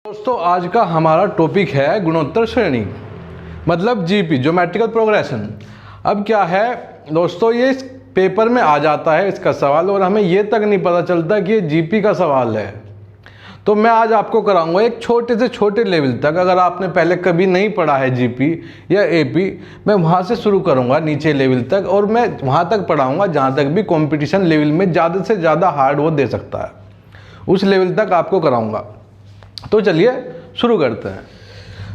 दोस्तों आज का हमारा टॉपिक है गुणोत्तर श्रेणी, मतलब जीपी, ज्योमेट्रिकल प्रोग्रेशन। अब क्या है दोस्तों, ये इस पेपर में आ जाता है इसका सवाल और हमें ये तक नहीं पता चलता कि ये जीपी का सवाल है। तो मैं आज आपको कराऊंगा एक छोटे से छोटे लेवल तक। अगर आपने पहले कभी नहीं पढ़ा है जीपी या एपी, मैं वहाँ से शुरू करूँगा नीचे लेवल तक और मैं वहाँ तक पढ़ाऊँगा जहाँ तक भी कंपटीशन लेवल में ज़्यादा से ज़्यादा हार्ड वो दे सकता है, उस लेवल तक आपको कराऊँगा। तो चलिए शुरू करते हैं।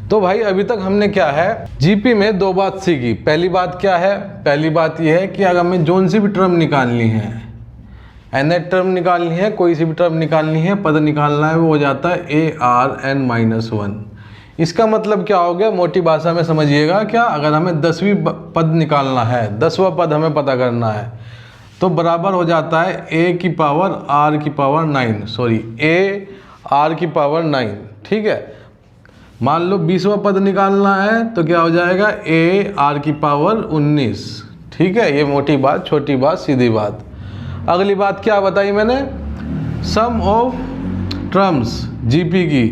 तो भाई अभी तक हमने क्या है, जीपी में दो बात सीखी। पहली बात क्या है, पहली बात यह है कि अगर हमें जोन सी भी टर्म निकालनी है, nth टर्म निकालनी है, कोई सी भी टर्म निकालनी है, पद निकालना है, वो हो जाता है ARn-1। इसका मतलब क्या हो गया, मोटी भाषा में समझिएगा क्या, अगर हमें 10वीं पद निकालना है, 10वां पद हमें पता करना है, तो बराबर हो जाता है a की पावर r की पावर 9, सॉरी a r की पावर 9। ठीक है, मान लो 20वां पद निकालना है तो क्या हो जाएगा a r की पावर 19। ठीक है, ये मोटी बात, छोटी बात, सीधी बात। अगली बात क्या बताई मैंने, सम ऑफ टर्म्स जीपी की।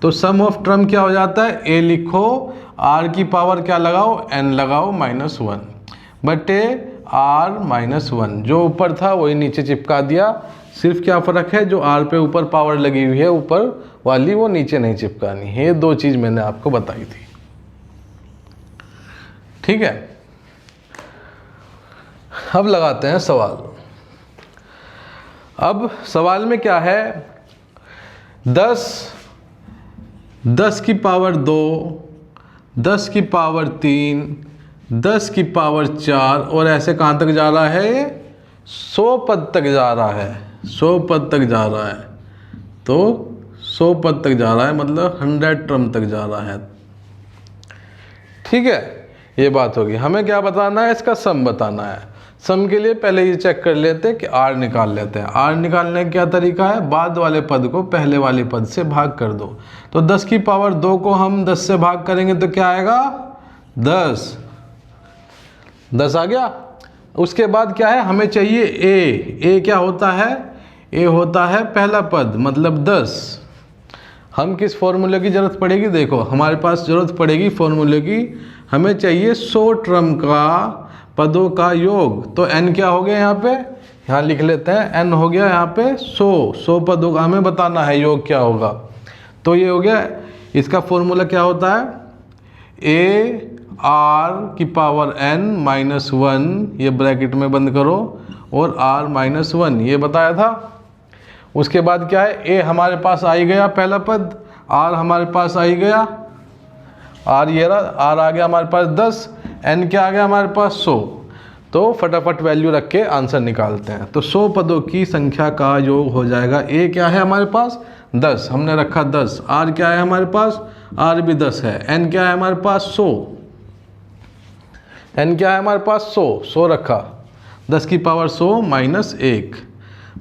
तो सम ऑफ टर्म क्या हो जाता है, a लिखो, r की पावर क्या लगाओ, n लगाओ -1 बटे r-1। जो ऊपर था वही नीचे चिपका दिया। सिर्फ क्या फ़र्क है, जो r पे ऊपर पावर लगी हुई है ऊपर वाली, वो नीचे नहीं चिपकानी है। ये दो चीज़ मैंने आपको बताई थी। ठीक है, अब लगाते हैं सवाल। अब सवाल में क्या है, 10 की पावर 2, 10 की पावर 3, 10 की पावर 4 और ऐसे कहाँ तक जा रहा है, 100 पद तक जा रहा है, 100 पद तक जा रहा है। तो 100 पद तक जा रहा है मतलब 100 टर्म तक जा रहा है। ठीक है, ये बात होगी। हमें क्या बताना है, इसका सम बताना है। सम के लिए पहले ये चेक कर लेते हैं कि r निकाल लेते हैं। r निकालने का क्या तरीका है, बाद वाले पद को पहले वाले पद से भाग कर दो। तो 10 की पावर 2 को हम 10 से भाग करेंगे तो क्या आएगा, 10 आ गया। उसके बाद क्या है, हमें चाहिए a क्या होता है, a होता है पहला पद मतलब 10। हम किस फॉर्मूले की ज़रूरत पड़ेगी, देखो हमारे पास ज़रूरत पड़ेगी फॉर्मूले की। हमें चाहिए 100 टर्म का पदों का योग। तो n क्या हो गया, यहाँ लिख लेते हैं, n हो गया यहाँ पे 100 पदों का हमें बताना है योग क्या होगा। तो ये हो गया, इसका फॉर्मूला क्या होता है, a r की पावर n-1, ये ब्रैकेट में बंद करो, और r-1 ये बताया था। उसके बाद क्या है, a हमारे पास आ ही गया पहला पद, r हमारे पास आ ही गया, r ये रहा, r आ गया हमारे पास 10, n क्या आ गया हमारे पास 100। तो फटाफट वैल्यू रख के आंसर निकालते हैं। तो 100 पदों की संख्या का योग हो जाएगा, a क्या है हमारे पास 10, हमने रखा 10, r क्या है हमारे पास, r भी 10 है, n क्या है हमारे पास 100, n क्या है हमारे पास 100 रखा, 10 की पावर 100 -1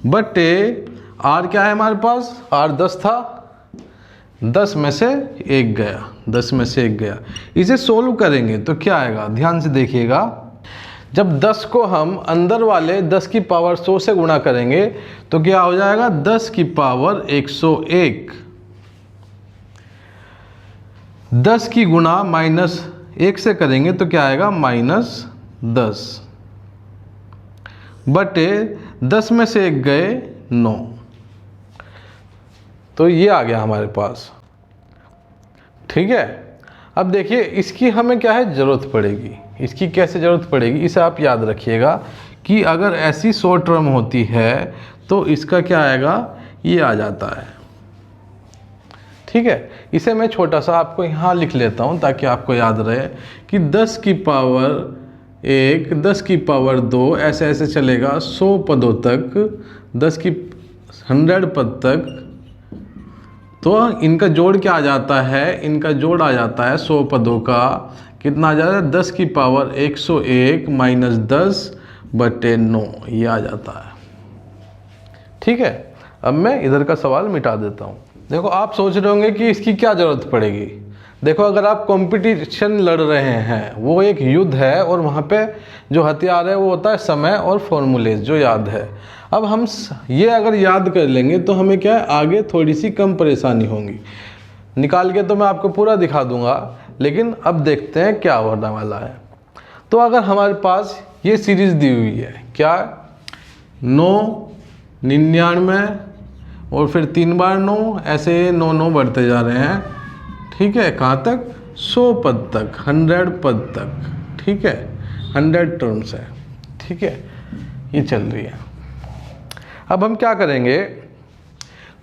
बटे r क्या है हमारे पास, r 10 था, 10 में से 1 गया, 10 में से 1 गया। इसे सोल्व करेंगे तो क्या आएगा, ध्यान से देखिएगा। जब 10 को हम अंदर वाले 10 की पावर 100 से गुणा करेंगे तो क्या हो जाएगा, 10 की पावर 101। 10 की गुणा -1 से करेंगे तो क्या आएगा, -10 बटे 10 में से 1 गए 9। तो ये आ गया हमारे पास। ठीक है, अब देखिए इसकी हमें क्या है ज़रूरत पड़ेगी, इसकी कैसे ज़रूरत पड़ेगी, इसे आप याद रखिएगा कि अगर ऐसी 100 टर्म होती है तो इसका क्या आएगा, ये आ जाता है। ठीक है, इसे मैं छोटा सा आपको यहाँ लिख लेता हूँ ताकि आपको याद रहे कि 10 की पावर 1, 10 की पावर 2, ऐसे ऐसे चलेगा 100 पदों तक, 10 की 100 पद तक। तो इनका जोड़ क्या आ जाता है, इनका जोड़ आ जाता है 100 पदों का, कितना आ जाता है, 10 की पावर 101 -10 बटे 9, ये आ जाता है। ठीक है, अब मैं इधर का सवाल मिटा देता हूँ। देखो आप सोच रहे होंगे कि इसकी क्या ज़रूरत पड़ेगी। देखो अगर आप कंपटीशन लड़ रहे हैं, वो एक युद्ध है और वहाँ पे जो हथियार है वो होता है समय और फॉर्मूलेज जो याद है। अब हम ये अगर याद कर लेंगे तो हमें क्या है, आगे थोड़ी सी कम परेशानी होगी। निकाल के तो मैं आपको पूरा दिखा दूंगा, लेकिन अब देखते हैं क्या होने वाला है। तो अगर हमारे पास ये सीरीज़ दी हुई है, क्या 9, 99 और फिर 3 बार 9, ऐसे 9 9 बढ़ते जा रहे हैं, ठीक है, कहाँ तक, 100 पद तक, 100 पद तक, ठीक है, 100 टर्म्स है, ठीक है, ये चल रही है। अब हम क्या करेंगे,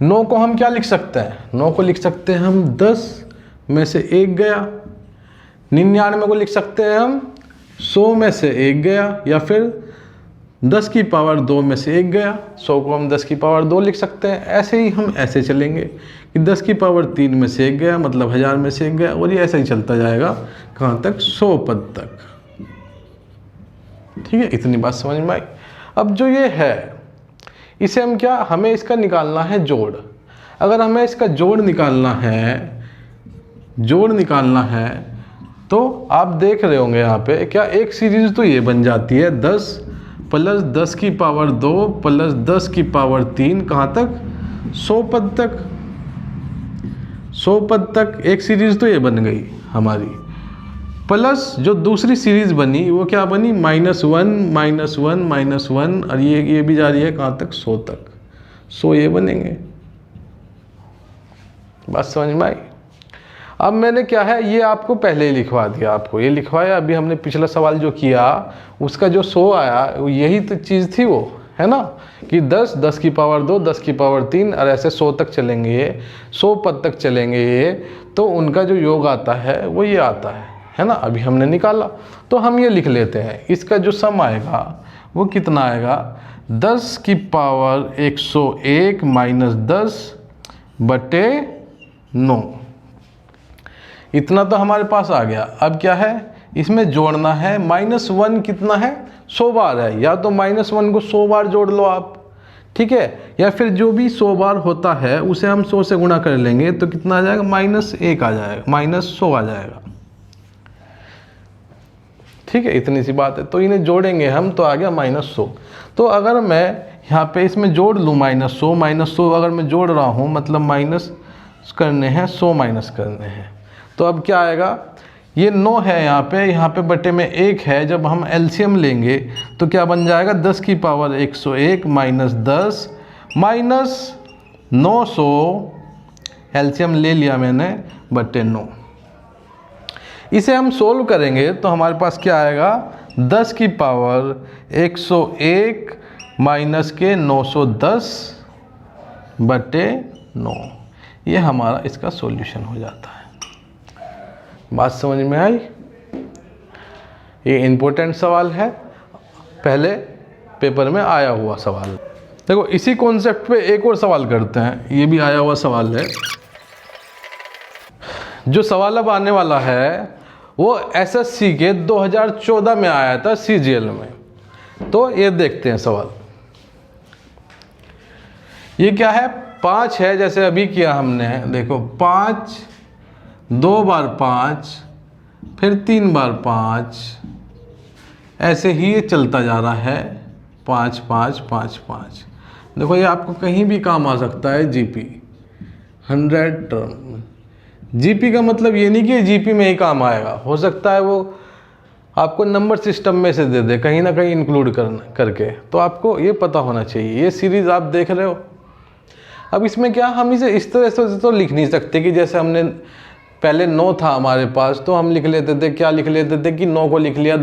9 को हम क्या लिख सकते हैं, 9 को लिख सकते हैं हम 10 में से 1 गया, 99 को लिख सकते हैं हम 100 में से 1 गया, या फिर 10 की पावर 2 में से 1 गया, 100 को हम 10 की पावर 2 लिख सकते हैं। ऐसे ही हम ऐसे चलेंगे कि 10 की पावर 3 में से 1 गया, मतलब 1000 में से 1 गया, और ये ऐसे ही चलता जाएगा, कहाँ तक, 100 पद तक, ठीक है। इतनी बात समझ में आई। अब जो ये है, इसे हम क्या, हमें इसका निकालना है जोड़। अगर हमें इसका जोड़ निकालना है, तो आप देख रहे होंगे यहाँ पे क्या, एक सीरीज तो ये बन जाती है 10 प्लस 10 की पावर 2 प्लस 10 की पावर 3, कहाँ तक, 100 पद तक, 100 पद तक एक सीरीज तो ये बन गई हमारी। प्लस जो दूसरी सीरीज बनी वो क्या बनी, -1 -1 -1, और ये भी जा रही है कहाँ तक, 100 तक, 100 ये बनेंगे। बात समझ में आई। अब मैंने क्या है, ये आपको पहले ही लिखवा दिया, आपको ये लिखवाया, अभी हमने पिछला सवाल जो किया उसका जो 100 आया, यही तो चीज़ थी वो, है ना, कि 10 10 की पावर 2 10 की पावर 3 और ऐसे 100 तक चलेंगे, ये 100 पद तक चलेंगे ये, तो उनका जो योग आता है वो ये आता है ना। अभी हमने निकाला, तो हम ये लिख लेते हैं, इसका जो सम आएगा वो कितना आएगा, 10 की पावर 101 माइनस 10 बटे 9, इतना तो हमारे पास आ गया। अब क्या है, इसमें जोड़ना है, -1 कितना है, 100 बार है, या तो -1 को 100 बार जोड़ लो आप, ठीक है, या फिर जो भी 100 बार होता है उसे हम 100 से गुणा कर लेंगे, तो कितना आ जाएगा, -1 आ जाएगा, -100 आ जाएगा, ठीक है, इतनी सी बात है। तो इन्हें जोड़ेंगे हम, तो आ गया -100। तो अगर मैं यहाँ पे इसमें जोड़ लूँ -100 अगर मैं जोड़ रहा हूँ, मतलब माइनस करने हैं, 100 माइनस करने हैं, तो अब क्या आएगा, ये 9 है यहाँ पे बटे में 1 है, जब हम एलसीएम लेंगे तो क्या बन जाएगा, 10 की पावर 101 माइनस 10 माइनस 900, एलसीएम ले लिया मैंने, बटे 9। इसे हम सोल्व करेंगे तो हमारे पास क्या आएगा, 10 की पावर 101 माइनस के 910 बटे 9, ये हमारा इसका सॉल्यूशन हो जाता है। बात समझ में आई। ये इम्पोर्टेंट सवाल है, पहले पेपर में आया हुआ सवाल। देखो इसी कॉन्सेप्ट पे एक और सवाल करते हैं, ये भी आया हुआ सवाल है। जो सवाल अब आने वाला है वो एसएससी के 2014 में आया था सीजीएल में। तो ये देखते हैं सवाल, ये क्या है, 5 है, जैसे अभी किया हमने, देखो 5 2 बार 5 फिर 3 बार 5, ऐसे ही ये चलता जा रहा है, 5 5 5 5। देखो ये आपको कहीं भी काम आ सकता है, जीपी 100 टर्म। जीपी का मतलब ये नहीं कि जीपी में ही काम आएगा, हो सकता है वो आपको नंबर सिस्टम में से दे दे, कहीं ना कहीं इंक्लूड करके, तो आपको ये पता होना चाहिए। ये सीरीज़ आप देख रहे हो। अब इसमें क्या, हम इसे इस तरह से तो लिख नहीं सकते कि जैसे हमने पहले 9 था हमारे पास, तो हम लिख लेते थे, क्या लिख लेते थे कि 9 को लिख लिया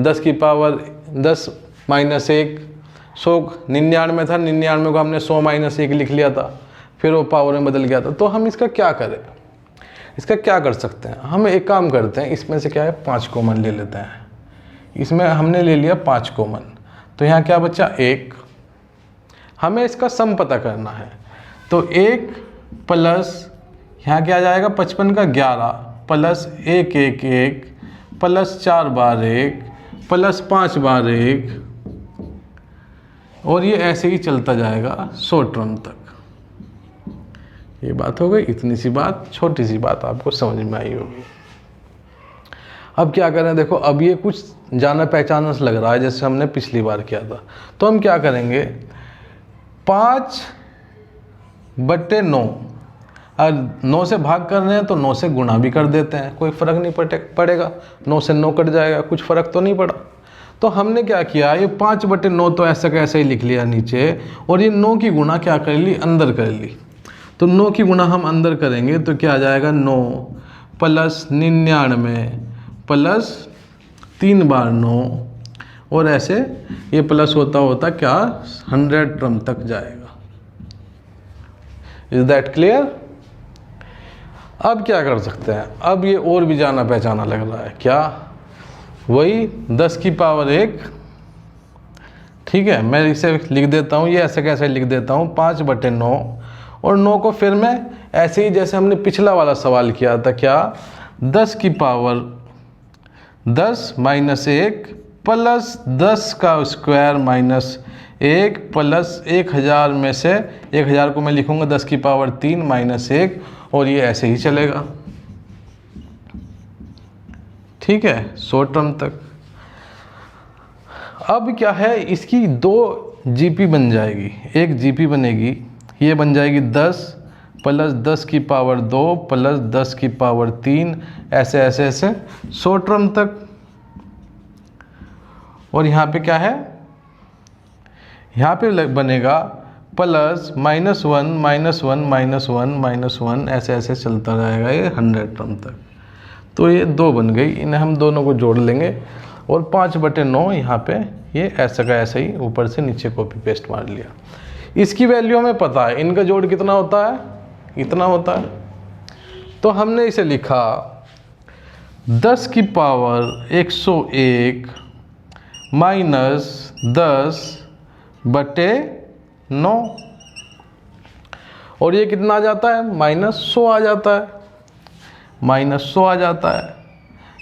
10 की पावर 10 माइनस 1, 199 में था, 99 को हमने 100 माइनस 1 लिख लिया था, फिर वो पावर में बदल गया था। तो हम इसका क्या करें, इसका क्या कर सकते हैं, हम एक काम करते हैं, इसमें से क्या है 5 कॉमन ले लेते हैं। इसमें हमने ले लिया 5 कॉमन, तो यहाँ क्या बचा 1। हमें इसका सम पता करना है, तो 1 प्लस यहाँ क्या जाएगा 55 का 11 प्लस 1 1 1 प्लस 4 बार 1 प्लस 5 बार 1, और ये ऐसे ही चलता जाएगा 100 टर्म तक। ये बात हो गई, इतनी सी बात, छोटी सी बात आपको समझ में आई होगी। अब क्या करें, देखो अब ये कुछ जाना पहचाना लग रहा है, जैसे हमने पिछली बार किया था। तो हम क्या करेंगे, 5 बटे 9, और 9 से भाग कर रहे हैं तो 9 से गुणा भी कर देते हैं, कोई फ़र्क नहीं पड़ेगा। 9 से 9 कट जाएगा, कुछ फ़र्क तो नहीं पड़ा। तो हमने क्या किया, ये 5/9 तो ऐसा कैसे ही लिख लिया नीचे, और ये 9 की गुणा क्या कर ली, अंदर कर ली। तो 9 की गुणा हम अंदर करेंगे तो क्या आ जाएगा, 9 प्लस 99 प्लस 3 बार 9, और ऐसे ये प्लस होता होता क्या 100 टर्म तक जाएगा। Is that clear? अब क्या कर सकते हैं, अब ये और भी जाना पहचाना लग रहा है, क्या वही 10 की पावर 1, ठीक है। मैं इसे लिख देता हूँ, ये ऐसे कैसे लिख देता हूँ 5/9, और 9 को फिर मैं ऐसे ही जैसे हमने पिछला वाला सवाल किया था, क्या 10 की पावर 10 माइनस 1 प्लस 10 का स्क्वायर माइनस 1 प्लस 1000 में से 1000 को मैं लिखूंगा 10 की पावर 3 माइनस 1, और ये ऐसे ही चलेगा, ठीक है, 100 टर्म तक। अब क्या है, इसकी 2 जीपी बन जाएगी, एक जीपी बनेगी, ये बन जाएगी 10 प्लस 10 की पावर 2 प्लस 10 की पावर 3, ऐसे ऐसे ऐसे 100 टर्म तक। और यहाँ पे क्या है, यहाँ पे बनेगा प्लस -1 -1 -1 -1, ऐसे ऐसे चलता रहेगा ये 100 टर्म तक। तो ये 2 बन गई, इन्हें हम दोनों को जोड़ लेंगे, और 5/9 यहाँ पे ये ऐसा का ऐसा ही ऊपर से नीचे कॉपी पेस्ट मार लिया। इसकी वैल्यू हमें पता है, इनका जोड़ कितना होता है, इतना होता है। तो हमने इसे लिखा 10 की पावर 101 माइनस 10/9, और ये कितना आ जाता है, -100 आ जाता है, -100 आ जाता है।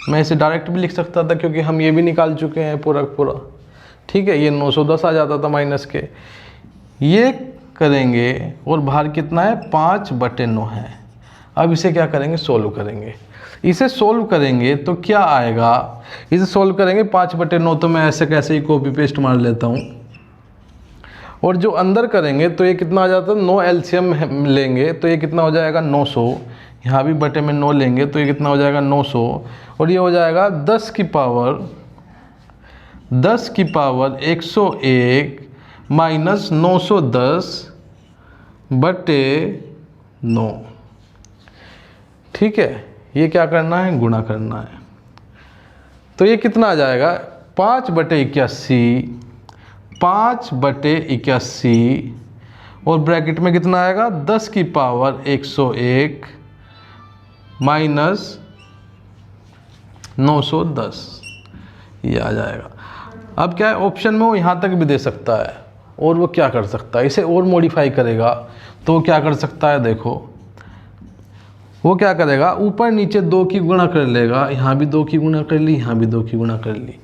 मैं इसे डायरेक्ट भी लिख सकता था क्योंकि हम ये भी निकाल चुके हैं पूरा पूरा, ठीक है। ये 910 आ जाता था माइनस के, ये करेंगे, और बाहर कितना है 5/9 है। अब इसे क्या करेंगे, सोल्व करेंगे। इसे सोल्व करेंगे तो क्या आएगा, इसे सोल्व करेंगे 5/9, तो मैं ऐसे कैसे ही कॉपी पेस्ट मार लेता हूँ, और जो अंदर करेंगे तो ये कितना आ जाता है, 9 एलसीएम लेंगे तो ये कितना हो जाएगा 900, यहाँ भी बटे में 9 लेंगे तो ये कितना हो जाएगा 900, और ये हो जाएगा 10 की पावर 101 माइनस 910/9, ठीक है। ये क्या करना है, गुणा करना है। तो ये कितना आ जाएगा 5/81, 5/81, और ब्रैकेट में कितना आएगा 10 की पावर 101 माइनस 910, ये आ जाएगा। अब क्या है, ऑप्शन में वो यहाँ तक भी दे सकता है, और वो क्या कर सकता है, इसे और मॉडिफाई करेगा तो वो क्या कर सकता है, देखो वो क्या करेगा, ऊपर नीचे 2 की गुणा कर लेगा, यहाँ भी 2 की गुणा कर ली, यहाँ भी 2 की गुणा कर ली।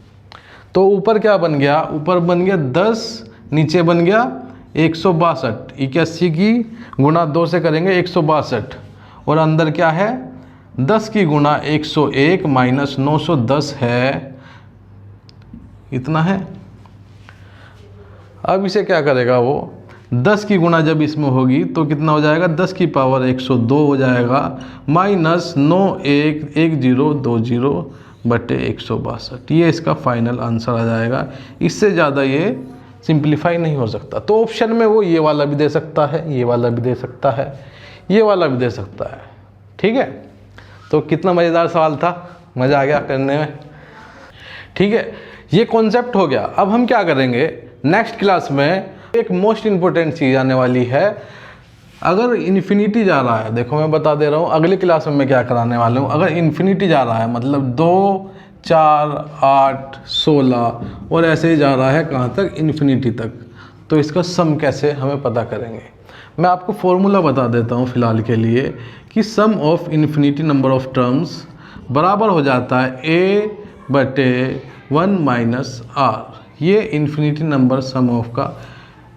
तो ऊपर क्या बन गया, ऊपर बन गया 10, नीचे बन गया 162, 81 की गुणा 2 से करेंगे 162, और अंदर क्या है 10 की गुणा 101 माइनस 910 है, इतना है। अब इसे क्या करेगा वो, 10 की गुणा जब इसमें होगी तो कितना हो जाएगा, 10 की पावर 102 हो जाएगा, माइनस 911020/162, ये इसका फाइनल आंसर आ जाएगा। इससे ज़्यादा ये सिंप्लीफाई नहीं हो सकता। तो ऑप्शन में वो ये वाला भी दे सकता है, ये वाला भी दे सकता है, ये वाला भी दे सकता है, ठीक है। तो कितना मज़ेदार सवाल था, मज़ा आ गया करने में, ठीक है। ये कॉन्सेप्ट हो गया। अब हम क्या करेंगे, नेक्स्ट क्लास में एक मोस्ट इम्पोर्टेंट चीज़ आने वाली है। अगर इन्फिनिटी जा रहा है, देखो मैं बता दे रहा हूँ अगली क्लास में मैं क्या कराने वाला हूँ। अगर इन्फिनिटी जा रहा है मतलब 2, 4, 8, 16 और ऐसे ही जा रहा है कहाँ तक, इन्फिनिटी तक, तो इसका सम कैसे हमें पता करेंगे। मैं आपको फॉर्मूला बता देता हूँ फ़िलहाल के लिए कि sum of infinity number of terms बराबर हो जाता है a/1 माइनस r। ये इन्फिनिटी नंबर सम ऑफ का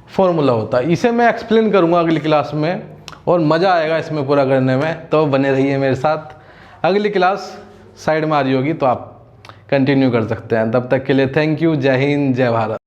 फॉर्मूला होता है। इसे मैं एक्सप्लेन करूँगा अगली क्लास में और मज़ा आएगा इसमें पूरा करने में, तो बने रहिए मेरे साथ। अगली क्लास साइड में आ रही होगी तो आप कंटिन्यू कर सकते हैं। तब तक के लिए थैंक यू। जय हिंद, जय भारत।